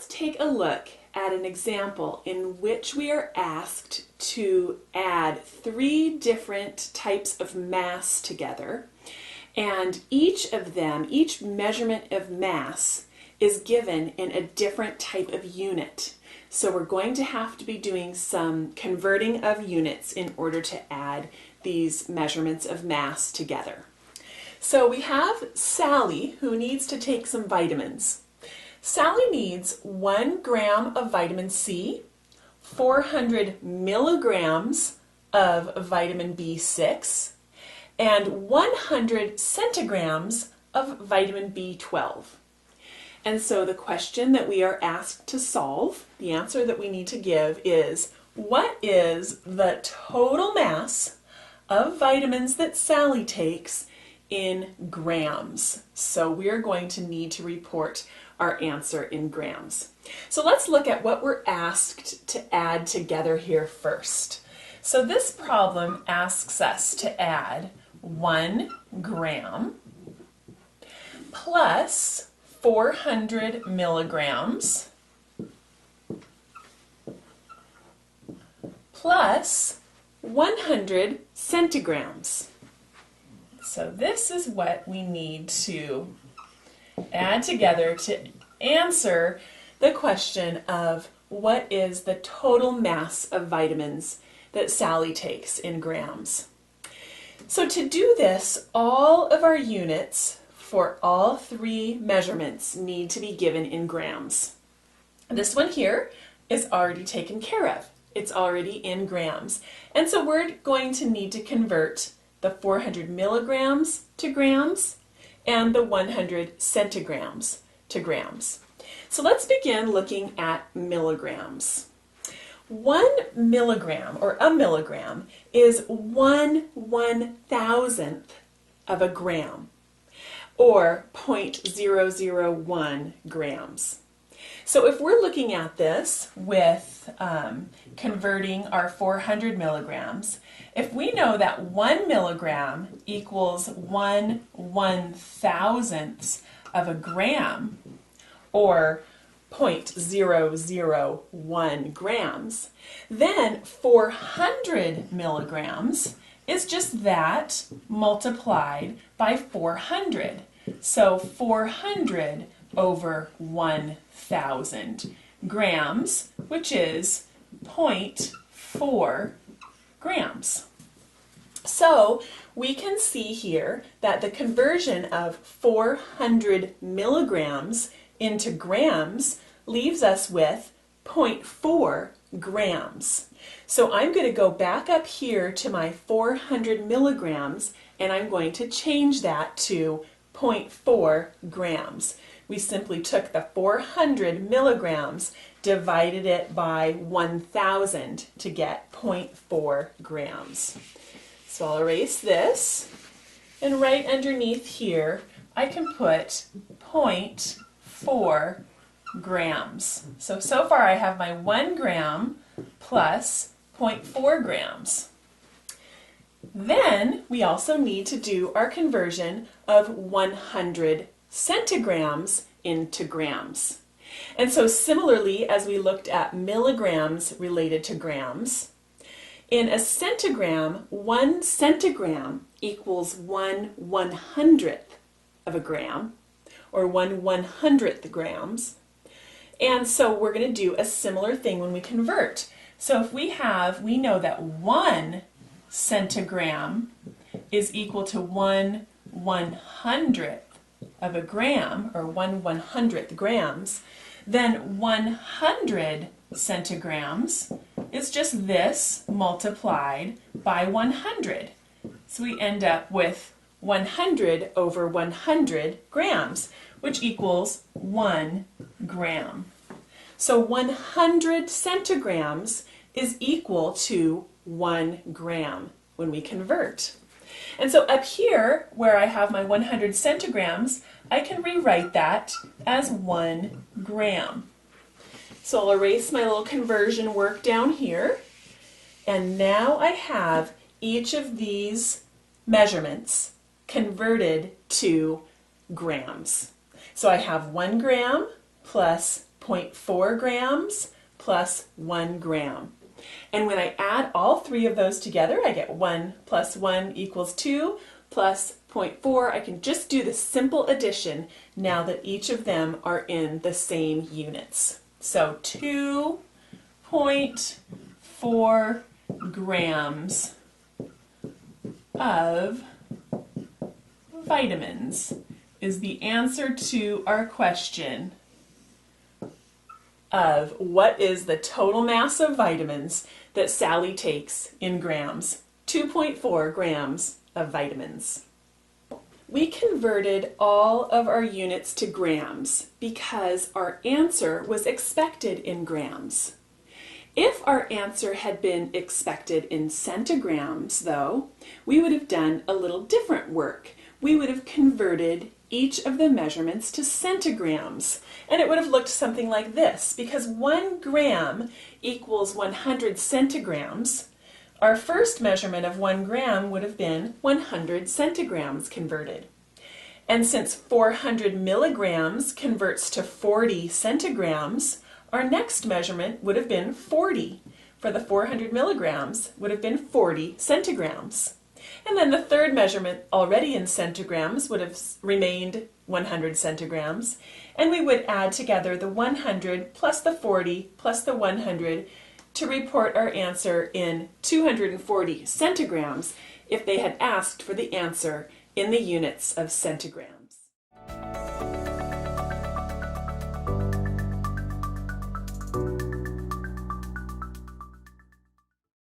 let's take a look at an example in which we are asked to add 3 different types of mass together, and each of them, each measurement of mass, is given in a different type of unit. So we're going to have to be doing some converting of units in order to add these measurements of mass together. So we have Sally, who needs to take some vitamins. Sally needs 1 gram of vitamin C, 400 milligrams of vitamin B6, and 100 centigrams of vitamin B12. And so the question that we are asked to solve, the answer that we need to give is, what is the total mass of vitamins that Sally takes in grams? So we are going to need to report our answer in grams. So let's look at what we're asked to add together here first. So this problem asks us to add 1 gram plus 400 milligrams plus 100 centigrams. So this is what we need to add together to answer the question of what is the total mass of vitamins that Sally takes in grams. So to do this, all of our units for all 3 measurements need to be given in grams. This one here is already taken care of. It's already in grams. And so we're going to need to convert the 400 milligrams to grams and the 100 centigrams to grams. So let's begin looking at milligrams. 1 milligram, or a milligram, is 1/1000th of a gram, or 0.001 grams. So if we're looking at this with converting our 400 milligrams, if we know that 1 milligram equals 1/1000th of a gram, or 0.001 grams, then 400 milligrams is just that multiplied by 400. So 400 over 1,000 grams, which is 0.4 grams. So we can see here that the conversion of 400 milligrams into grams leaves us with 0.4 grams. So I'm going to go back up here to my 400 milligrams and I'm going to change that to 0.4 grams. We simply took the 400 milligrams, divided it by 1,000 to get 0.4 grams. So I'll erase this, and right underneath here I can put 0.4 grams. So far I have my 1 gram plus 0.4 grams. Then we also need to do our conversion of 100 centigrams into grams. And so similarly, as we looked at milligrams related to grams, in a centigram, 1 centigram equals 1/100th of a gram, or 1/100th grams. And so we're going to do a similar thing when we convert. So if we know that 1 centigram is equal to 1/100th of a gram, or 1/100th grams, then 100 centigrams is just this multiplied by 100. So we end up with 100 over 100 grams, which equals 1 gram. So 100 centigrams is equal to 1 gram when we convert. And so up here, where I have my 100 centigrams, I can rewrite that as 1 gram. So I'll erase my little conversion work down here, and now I have each of these measurements converted to grams. So I have 1 gram plus 0.4 grams plus 1 gram. And when I add all three of those together, I get 1 plus 1 equals 2 plus 0.4. I can just do the simple addition now that each of them are in the same units. So 2.4 grams of vitamins is the answer to our question of what is the total mass of vitamins that Sally takes in grams. 2.4 grams of vitamins. We converted all of our units to grams because our answer was expected in grams. If our answer had been expected in centigrams, though, we would have done a little different work. We would have converted each of the measurements to centigrams, and it would have looked something like this. Because 1 gram equals 100 centigrams, our first measurement of 1 gram would have been 100 centigrams converted. And since 400 milligrams converts to 40 centigrams, our next measurement would have been 40. For the 400 milligrams would have been 40 centigrams. And then the third measurement, already in centigrams, would have remained 100 centigrams. And we would add together the 100 plus the 40 plus the 100 to report our answer in 240 centigrams if they had asked for the answer in the units of centigrams.